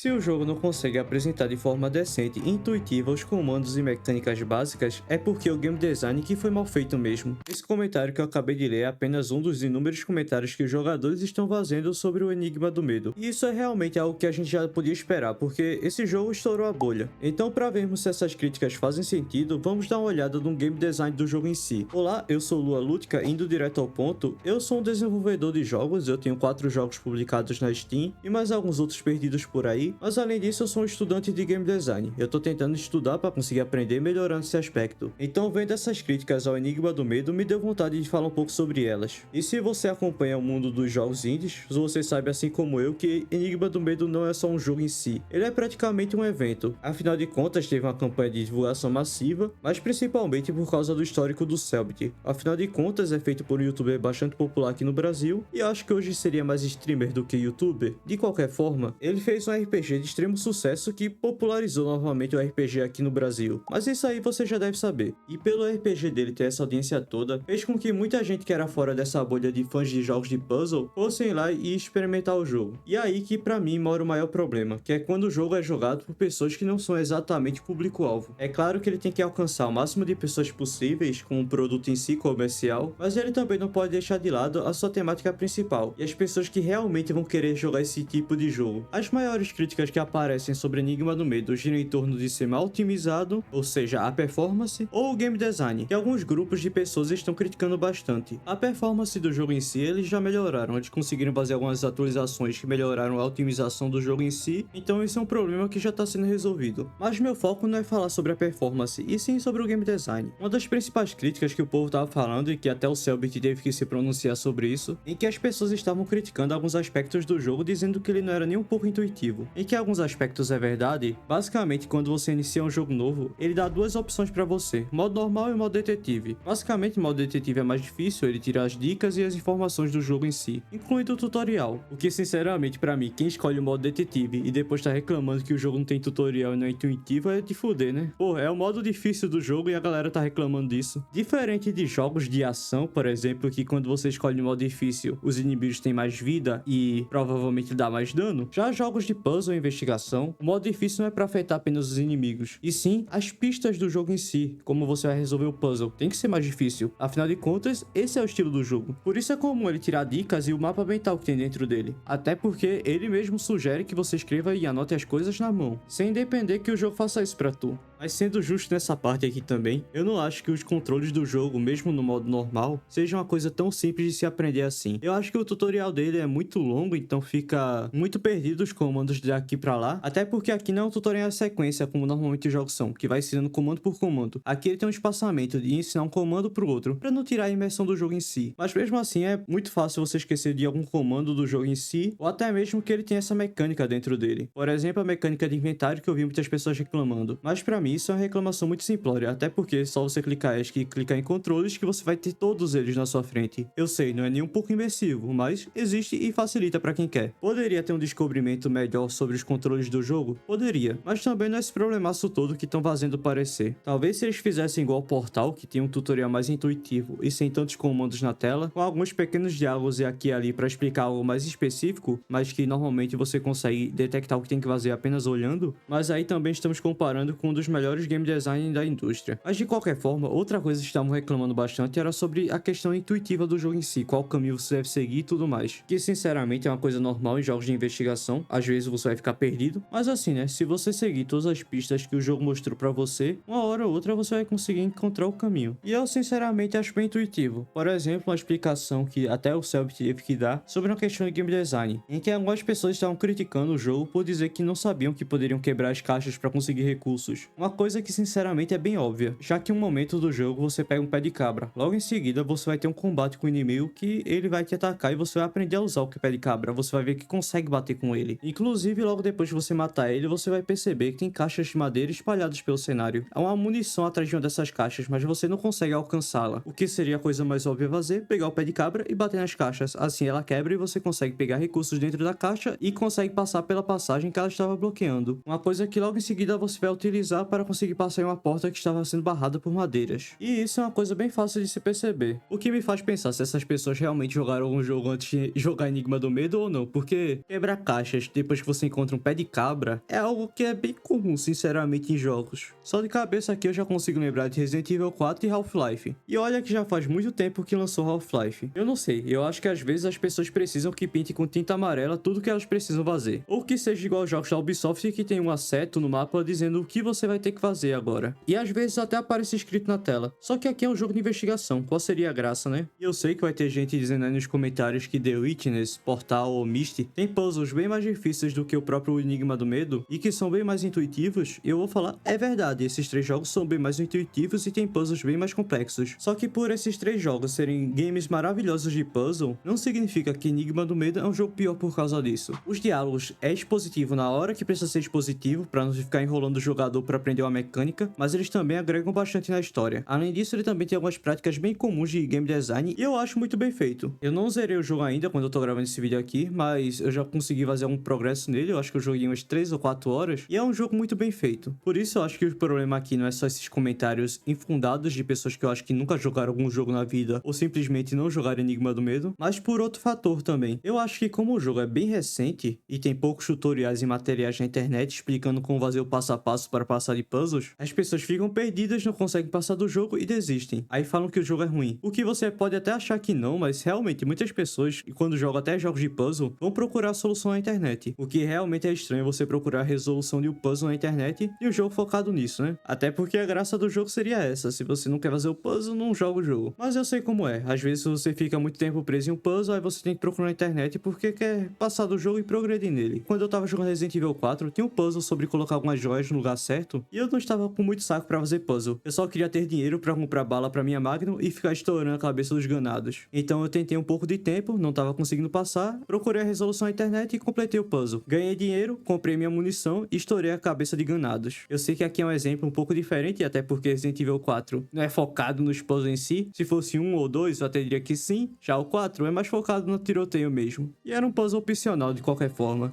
Se o jogo não consegue apresentar de forma decente e intuitiva os comandos e mecânicas básicas, é porque o game design que foi mal feito mesmo. Esse comentário que eu acabei de ler é apenas um dos inúmeros comentários que os jogadores estão fazendo sobre o Enigma do Medo. E isso é realmente algo que a gente já podia esperar, porque esse jogo estourou a bolha. Então, para vermos se essas críticas fazem sentido, vamos dar uma olhada no game design do jogo em si. Olá, eu sou Lua Lutka, indo direto ao ponto. Eu sou um desenvolvedor de jogos, eu tenho 4 jogos publicados na Steam e mais alguns outros perdidos por aí, mas além disso eu sou um estudante de game design. Eu tô tentando estudar para conseguir aprender melhorando esse aspecto. Então, vendo essas críticas ao Enigma do Medo, me deu vontade de falar um pouco sobre elas. E se você acompanha o mundo dos jogos indies, você sabe assim como eu que Enigma do Medo não é só um jogo em si, ele é praticamente um evento. Afinal de contas, teve uma campanha de divulgação massiva, mas principalmente por causa do histórico do Cellbit. Afinal de contas, é feito por um youtuber bastante popular aqui no Brasil, e acho que hoje seria mais streamer do que youtuber. De qualquer forma, ele fez um RPG de extremo sucesso que popularizou novamente o RPG aqui no Brasil. Mas isso aí você já deve saber. E pelo RPG dele ter essa audiência toda, fez com que muita gente que era fora dessa bolha de fãs de jogos de puzzle fossem lá e experimentar o jogo. E aí que pra mim mora o maior problema, que é quando o jogo é jogado por pessoas que não são exatamente público-alvo. É claro que ele tem que alcançar o máximo de pessoas possíveis com o produto em si comercial, mas ele também não pode deixar de lado a sua temática principal e as pessoas que realmente vão querer jogar esse tipo de jogo. As maiores críticas que aparecem sobre Enigma do Medo giram em torno de ser mal otimizado, ou seja, a performance, ou o game design, que alguns grupos de pessoas estão criticando bastante. A performance do jogo em si eles já melhoraram, eles conseguiram fazer algumas atualizações que melhoraram a otimização do jogo em si, então esse é um problema que já está sendo resolvido. Mas meu foco não é falar sobre a performance, e sim sobre o game design. Uma das principais críticas que o povo estava falando, e que até o Cellbit teve que se pronunciar sobre isso, em que as pessoas estavam criticando alguns aspectos do jogo, dizendo que ele não era nem um pouco intuitivo. Em que alguns aspectos é verdade, basicamente quando você inicia um jogo novo, ele dá duas opções para você, modo normal e modo detetive. Basicamente, o modo detetive é mais difícil, ele tira as dicas e as informações do jogo em si, incluindo o tutorial. O que sinceramente para mim, quem escolhe o modo detetive e depois tá reclamando que o jogo não tem tutorial e não é intuitivo é de fuder, né? Pô, é o modo difícil do jogo e a galera tá reclamando disso. Diferente de jogos de ação, por exemplo, que quando você escolhe o modo difícil, os inimigos têm mais vida e provavelmente dá mais dano. Já jogos de puzzle e investigação, o modo difícil não é para afetar apenas os inimigos, e sim as pistas do jogo em si, como você vai resolver o puzzle. Tem que ser mais difícil, afinal de contas, esse é o estilo do jogo. Por isso é comum ele tirar dicas e o mapa mental que tem dentro dele, até porque ele mesmo sugere que você escreva e anote as coisas na mão, sem depender que o jogo faça isso pra tu. Mas sendo justo nessa parte aqui também, eu não acho que os controles do jogo, mesmo no modo normal, seja uma coisa tão simples de se aprender assim. Eu acho que o tutorial dele é muito longo, então fica muito perdido os comandos daqui pra lá, até porque aqui não é um tutorial em sequência, como normalmente os jogos são, que vai ensinando comando por comando. Aqui ele tem um espaçamento de ensinar um comando pro outro, pra não tirar a imersão do jogo em si. Mas mesmo assim é muito fácil você esquecer de algum comando do jogo em si, ou até mesmo que ele tenha essa mecânica dentro dele. Por exemplo, a mecânica de inventário que eu vi muitas pessoas reclamando. Mas pra mim isso é uma reclamação muito simplória, até porque é só você clicar ESC e clicar em controles que você vai ter todos eles na sua frente. Eu sei, não é nem um pouco imersivo, mas existe e facilita pra quem quer. Poderia ter um descobrimento melhor sobre os controles do jogo? Poderia, mas também não é esse problemaço todo que estão fazendo parecer. Talvez se eles fizessem igual ao Portal, que tem um tutorial mais intuitivo e sem tantos comandos na tela, com alguns pequenos diálogos e aqui e ali para explicar algo mais específico, mas que normalmente você consegue detectar o que tem que fazer apenas olhando, mas aí também estamos comparando com um dos melhores game design da indústria. Mas de qualquer forma, outra coisa que estavam reclamando bastante era sobre a questão intuitiva do jogo em si, qual caminho você deve seguir e tudo mais, que sinceramente é uma coisa normal em jogos de investigação, às vezes você vai ficar perdido, mas assim, né, se você seguir todas as pistas que o jogo mostrou pra você, uma hora ou outra você vai conseguir encontrar o caminho. E eu sinceramente acho bem intuitivo. Por exemplo, uma explicação que até o Cellbit teve que dar sobre uma questão de game design, em que algumas pessoas estavam criticando o jogo por dizer que não sabiam que poderiam quebrar as caixas para conseguir recursos. Uma coisa que sinceramente é bem óbvia, já que em um momento do jogo você pega um pé de cabra, logo em seguida você vai ter um combate com o inimigo que ele vai te atacar e você vai aprender a usar o pé de cabra, você vai ver que consegue bater com ele. Inclusive, logo depois de você matar ele, você vai perceber que tem caixas de madeira espalhadas pelo cenário. Há uma munição atrás de uma dessas caixas, mas você não consegue alcançá-la. O que seria a coisa mais óbvia fazer? Pegar o pé de cabra e bater nas caixas. Assim ela quebra e você consegue pegar recursos dentro da caixa e consegue passar pela passagem que ela estava bloqueando. Uma coisa que logo em seguida você vai utilizar para para conseguir passar em uma porta que estava sendo barrada por madeiras. E isso é uma coisa bem fácil de se perceber. O que me faz pensar se essas pessoas realmente jogaram algum jogo antes de jogar Enigma do Medo ou não, porque quebrar caixas depois que você encontra um pé de cabra é algo que é bem comum, sinceramente, em jogos. Só de cabeça aqui eu já consigo lembrar de Resident Evil 4 e Half-Life. E olha que já faz muito tempo que lançou Half-Life. Eu não sei, eu acho que às vezes as pessoas precisam que pinte com tinta amarela tudo que elas precisam fazer. Ou que seja igual aos jogos da Ubisoft que tem um seto no mapa dizendo o que você vai ter que fazer agora. E às vezes até aparece escrito na tela. Só que aqui é um jogo de investigação, qual seria a graça, né? E eu sei que vai ter gente dizendo aí nos comentários que The Witness, Portal ou Myst tem puzzles bem mais difíceis do que o próprio Enigma do Medo e que são bem mais intuitivos. E eu vou falar, é verdade, esses três jogos são bem mais intuitivos e tem puzzles bem mais complexos. Só que por esses três jogos serem games maravilhosos de puzzle, não significa que Enigma do Medo é um jogo pior por causa disso. Os diálogos é expositivo na hora que precisa ser expositivo, para não ficar enrolando o jogador para aprender uma mecânica, mas eles também agregam bastante na história. Além disso, ele também tem algumas práticas bem comuns de game design e eu acho muito bem feito. Eu não zerei o jogo ainda quando eu tô gravando esse vídeo aqui, mas eu já consegui fazer um progresso nele, eu acho que eu joguei umas 3 ou 4 horas, e é um jogo muito bem feito. Por isso eu acho que o problema aqui não é só esses comentários infundados de pessoas que eu acho que nunca jogaram algum jogo na vida, ou simplesmente não jogaram Enigma do Medo, mas por outro fator também. Eu acho que como o jogo é bem recente, e tem poucos tutoriais e materiais na internet explicando como fazer o passo a passo para passar de puzzles, as pessoas ficam perdidas, não conseguem passar do jogo e desistem. Aí falam que o jogo é ruim. O que você pode até achar que não, mas realmente muitas pessoas, e quando jogam até jogos de puzzle, vão procurar a solução na internet. O que realmente é estranho você procurar a resolução de um puzzle na internet e o jogo focado nisso, né? Até porque a graça do jogo seria essa. Se você não quer fazer o puzzle, não joga o jogo. Mas eu sei como é. Às vezes você fica muito tempo preso em um puzzle, aí você tem que procurar na internet porque quer passar do jogo e progredir nele. Quando eu tava jogando Resident Evil 4, tinha um puzzle sobre colocar algumas joias no lugar certo, e eu não estava com muito saco pra fazer puzzle. Eu só queria ter dinheiro pra comprar bala pra minha Magnum e ficar estourando a cabeça dos ganados. Então eu tentei um pouco de tempo, não tava conseguindo passar, procurei a resolução na internet e completei o puzzle. Ganhei dinheiro, comprei minha munição e estourei a cabeça de ganados. Eu sei que aqui é um exemplo um pouco diferente, até porque Resident Evil 4 não é focado nos puzzles em si. Se fosse um ou dois, eu até diria que sim. Já o 4 é mais focado no tiroteio mesmo. E era um puzzle opcional de qualquer forma.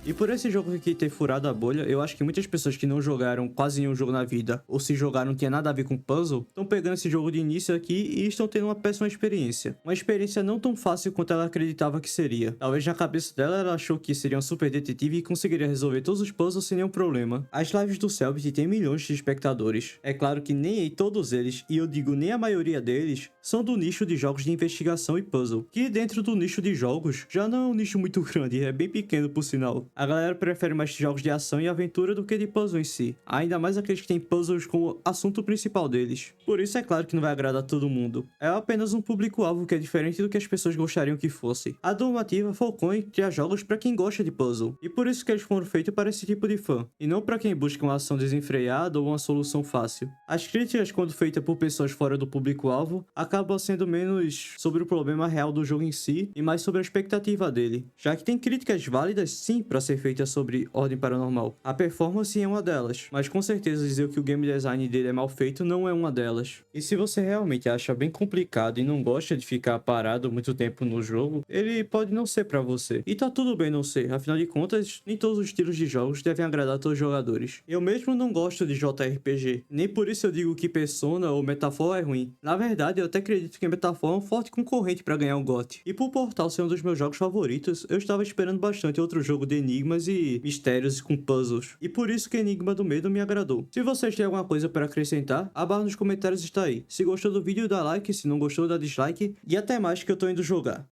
E por esse jogo aqui ter furado a bolha, eu acho que muitas pessoas que não jogaram quase nenhum jogo na vida, ou se jogaram não tinha nada a ver com puzzle, estão pegando esse jogo de início aqui e estão tendo uma péssima experiência. Uma experiência não tão fácil quanto ela acreditava que seria. Talvez na cabeça dela ela achou que seria um super detetive e conseguiria resolver todos os puzzles sem nenhum problema. As lives do Cellbit têm milhões de espectadores. É claro que nem todos eles, e eu digo nem a maioria deles, são do nicho de jogos de investigação e puzzle, que dentro do nicho de jogos já não é um nicho muito grande, é bem pequeno por sinal. A galera prefere mais jogos de ação e aventura do que de puzzle em si, ainda mais aqueles que têm puzzles como assunto principal deles. Por isso é claro que não vai agradar todo mundo. É apenas um público-alvo que é diferente do que as pessoas gostariam que fosse. A normativa focou em criar jogos para quem gosta de puzzle, e por isso que eles foram feitos para esse tipo de fã, e não para quem busca uma ação desenfreada ou uma solução fácil. As críticas, quando feitas por pessoas fora do público-alvo, acabam sendo menos sobre o problema real do jogo em si e mais sobre a expectativa dele, já que tem críticas válidas sim para ser feitas sobre Ordem Paranormal. A performance é uma delas, mas com certeza dizer que o game design dele é mal feito não é uma delas. E se você realmente acha bem complicado e não gosta de ficar parado muito tempo no jogo, ele pode não ser pra você. E tá tudo bem não ser, afinal de contas, nem todos os estilos de jogos devem agradar a todos os jogadores. Eu mesmo não gosto de JRPG, nem por isso eu digo que Persona ou Metaphor é ruim. Na verdade, eu até acredito que Metaphor é um forte concorrente pra ganhar o GOT. E por Portal ser um dos meus jogos favoritos, eu estava esperando bastante outro jogo de enigmas e mistérios com puzzles. E por isso que Enigma do Medo me agradou. Se vocês têm alguma coisa para acrescentar, a barra nos comentários está aí. Se gostou do vídeo, dá like, se não gostou, dá dislike. E até mais que eu tô indo jogar.